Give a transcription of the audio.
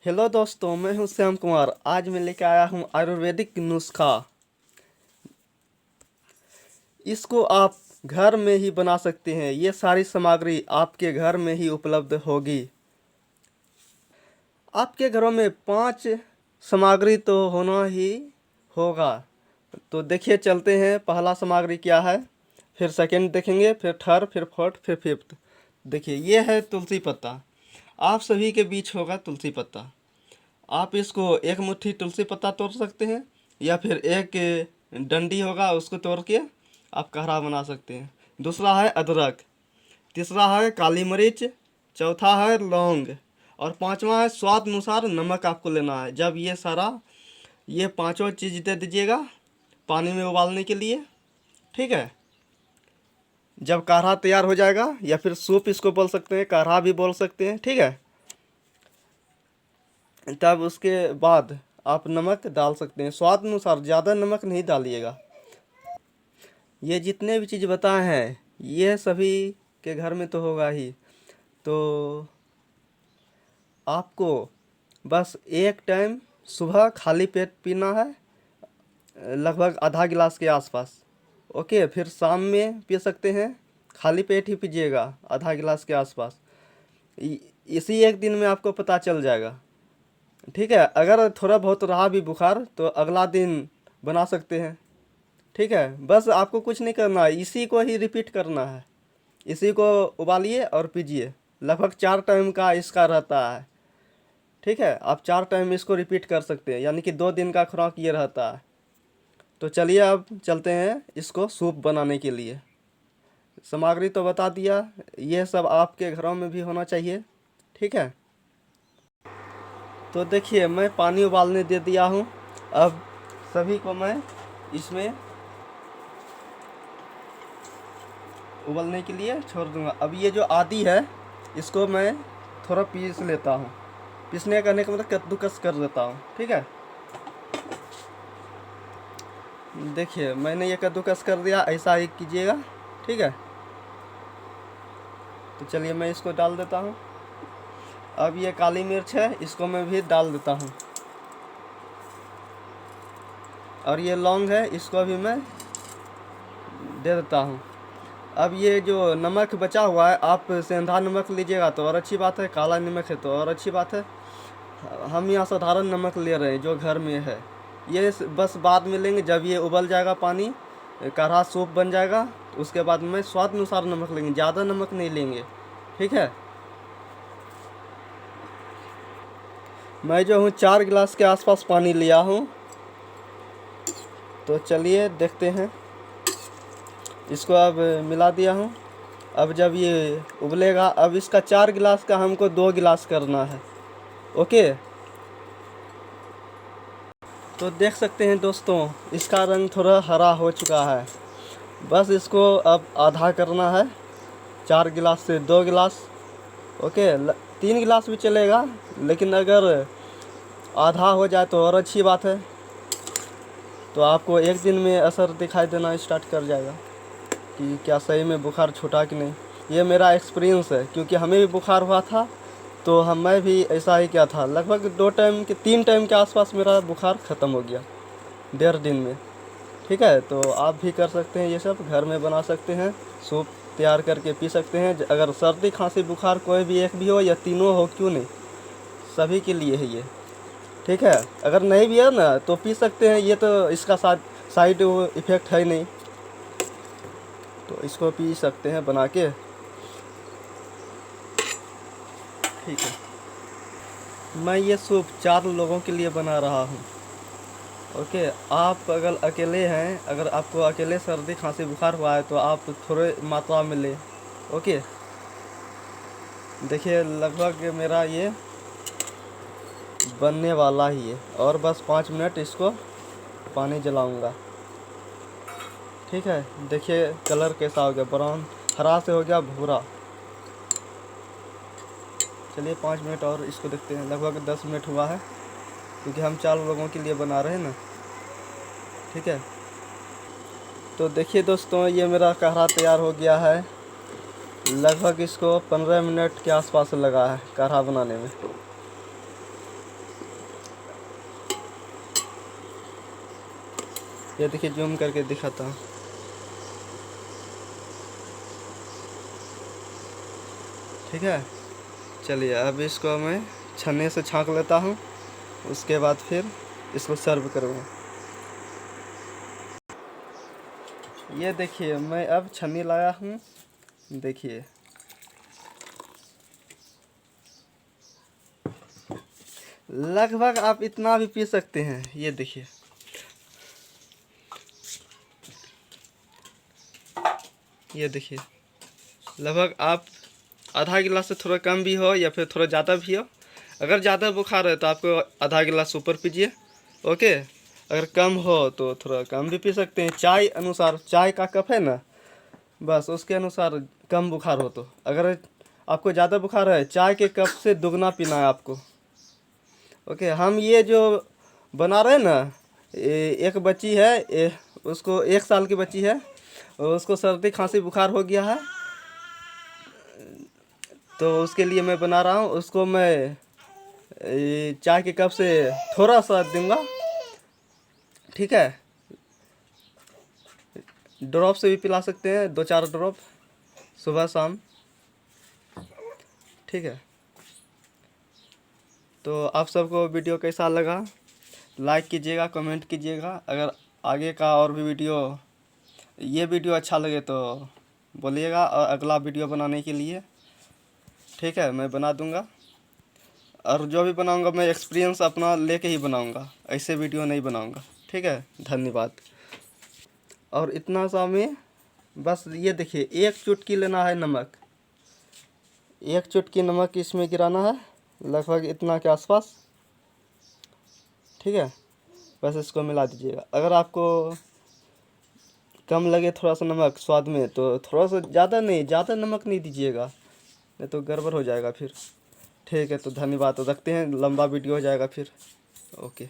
Hello दोस्तों, मैं हूं श्याम कुमार। आज मैं लेके आया हूं आयुर्वेदिक नुस्खा। इसको आप घर में ही बना सकते हैं। ये सारी सामग्री आपके घर में ही उपलब्ध होगी। आपके घरों में 5 सामग्री तो होना ही होगा। तो देखिए, चलते हैं। पहला सामग्री क्या है, फिर सेकंड देखेंगे, फिर थर्ड, फिर फोर्थ, फिर फिफ्थ। देखिए, ये है तुलसी पत्ता। आप सभी के बीच होगा तुलसी पत्ता। आप इसको एक मुट्ठी तुलसी पत्ता तोड़ सकते हैं, या फिर एक डंडी होगा उसको तोड़ के आप काढ़ा बना सकते हैं। दूसरा है अदरक, तीसरा है काली मिर्च, चौथा है लौंग, और पांचवा है स्वाद अनुसार नमक आपको लेना है। जब ये पांचों चीज़ दे दीजिएगा पानी में उबालने के लिए, ठीक है। जब काढ़ा तैयार हो जाएगा, या फिर सूप इसको बोल सकते हैं, काढ़ा भी बोल सकते हैं, ठीक है, तब उसके बाद आप नमक डाल सकते हैं स्वाद अनुसार। ज़्यादा नमक नहीं डालिएगा। ये जितने भी चीज़ बताए हैं ये सभी के घर में तो होगा ही। तो आपको बस एक टाइम सुबह खाली पेट पीना है, लगभग आधा गिलास के आसपास। ओके, फिर शाम में पी सकते हैं, खाली पेट ही पीजिएगा आधा गिलास के आसपास। इसी एक दिन में आपको पता चल जाएगा, ठीक है। अगर थोड़ा बहुत रहा भी बुखार तो अगला दिन बना सकते हैं, ठीक है। बस आपको कुछ नहीं करना है, इसी को ही रिपीट करना है। इसी को उबालिए और पीजिए। लगभग 4 टाइम का इसका रहता है, ठीक है। आप 4 टाइम इसको रिपीट कर सकते हैं, यानी कि 2 दिन का खुराक ये रहता है। तो चलिए अब चलते हैं इसको सूप बनाने के लिए। सामग्री तो बता दिया, ये सब आपके घरों में भी होना चाहिए, ठीक है। तो देखिए, मैं पानी उबालने दे दिया हूँ। अब सभी को मैं इसमें उबलने के लिए छोड़ दूंगा। अब ये जो आदि है इसको मैं थोड़ा पीस लेता हूँ। पीसने करने का मतलब कद्दूकस कर देता हूँ, ठीक है। देखिए, मैंने ये कद्दूकस कर दिया, ऐसा ही कीजिएगा, ठीक है। तो चलिए मैं इसको डाल देता हूँ। अब ये काली मिर्च है, इसको मैं भी डाल देता हूँ। और ये लौंग है, इसको भी मैं दे देता हूँ। अब ये जो नमक बचा हुआ है, आप सेंधा नमक लीजिएगा तो और अच्छी बात है, काला नमक है तो और अच्छी बात है। हम यहाँ साधारण नमक ले रहे हैं जो घर में है। ये बस बाद में लेंगे, जब ये उबल जाएगा पानी, काढ़ा सूप बन जाएगा, उसके बाद में स्वाद अनुसार नमक लेंगे, ज़्यादा नमक नहीं लेंगे, ठीक है। मैं जो हूँ 4 गिलास के आसपास पानी लिया हूँ। तो चलिए देखते हैं। इसको अब मिला दिया हूँ। अब जब ये उबलेगा, अब इसका 4 गिलास का हमको 2 गिलास करना है, ओके। तो देख सकते हैं दोस्तों, इसका रंग थोड़ा हरा हो चुका है। बस इसको अब आधा करना है, 4 गिलास से 2 गिलास, ओके। 3 गिलास भी चलेगा, लेकिन अगर आधा हो जाए तो और अच्छी बात है। तो आपको एक दिन में असर दिखाई देना स्टार्ट कर जाएगा कि क्या सही में बुखार छूटा कि नहीं। ये मेरा एक्सपीरियंस है, क्योंकि हमें भी बुखार हुआ था तो मैं भी ऐसा ही किया था। लगभग 3 टाइम के आसपास मेरा बुखार ख़त्म हो गया 1.5 दिन में, ठीक है। तो आप भी कर सकते हैं, ये सब घर में बना सकते हैं, सूप तैयार करके पी सकते हैं। अगर सर्दी खांसी बुखार कोई भी एक भी हो या तीनों हो, क्यों नहीं, सभी के लिए है ये, ठीक है। अगर नहीं भी है ना तो पी सकते हैं, ये तो इसका साइड इफ़ेक्ट है नहीं, तो इसको पी सकते हैं बना के, ठीक है। मैं ये सूप 4 लोगों के लिए बना रहा हूँ, ओके। आप अगर अकेले हैं, अगर आपको अकेले सर्दी खांसी बुखार हुआ है तो आप थोड़े मात्रा में लें, ओके। देखिए, लगभग मेरा ये बनने वाला ही है, और बस 5 मिनट इसको पानी जलाऊंगा, ठीक है। देखिए कलर कैसा हो गया, ब्राउन, हरा से हो गया भूरा। चलिए 5 मिनट और इसको देखते हैं। लगभग 10 मिनट हुआ है, क्योंकि हम 4 लोगों के लिए बना रहे हैं ना, ठीक है। तो देखिए दोस्तों, ये मेरा काढ़ा तैयार हो गया है। लगभग इसको 15 मिनट के आसपास लगा है काढ़ा बनाने में। ये देखिए जूम करके दिखाता हूँ। ठीक है, चलिए अब इसको मैं छन्ने से छांक लेता हूँ, उसके बाद फिर इसको सर्व करूँगा। ये देखिए मैं अब छन्नी लाया हूँ, देखिए लगभग आप इतना भी पी सकते हैं। ये देखिए ये देखिए लगभग आप आधा गिलास से थोड़ा कम भी हो या फिर थोड़ा ज़्यादा भी हो। अगर ज़्यादा बुखार है तो आपको आधा गिलास ऊपर पीजिए, ओके। अगर कम हो तो थोड़ा कम भी पी सकते हैं, चाय अनुसार। चाय का कप है ना, बस उसके अनुसार कम बुखार हो तो। अगर आपको ज़्यादा बुखार है, चाय के कप से दुगना पीना है आपको, ओके। हम ये जो बना रहे हैं ना, एक बच्ची है, उसको 1 साल की बच्ची है, उसको सर्दी खांसी बुखार हो गया है, तो उसके लिए मैं बना रहा हूँ। उसको मैं चाय के कप से थोड़ा सा दूंगा, ठीक है। ड्रॉप से भी पिला सकते हैं, 2-4 ड्रॉप सुबह शाम, ठीक है। तो आप सबको वीडियो कैसा लगा लाइक कीजिएगा, कमेंट कीजिएगा। अगर आगे का और भी ये वीडियो अच्छा लगे तो बोलिएगा, और अगला वीडियो बनाने के लिए, ठीक है, मैं बना दूंगा। और जो भी बनाऊंगा मैं एक्सपीरियंस अपना लेके ही बनाऊंगा, ऐसे वीडियो नहीं बनाऊंगा, ठीक है। धन्यवाद। और इतना सा में बस ये देखिए, 1 चुटकी लेना है नमक, 1 चुटकी नमक इसमें गिराना है, लगभग इतना के आसपास, ठीक है। बस इसको मिला दीजिएगा। अगर आपको कम लगे थोड़ा सा नमक स्वाद में तो थोड़ा सा, ज़्यादा नमक नहीं दीजिएगा, नहीं तो गड़बड़ हो जाएगा फिर। ठीक है, तो धन्यवाद। तो रखते हैं, लंबा वीडियो हो जाएगा फिर, ओके।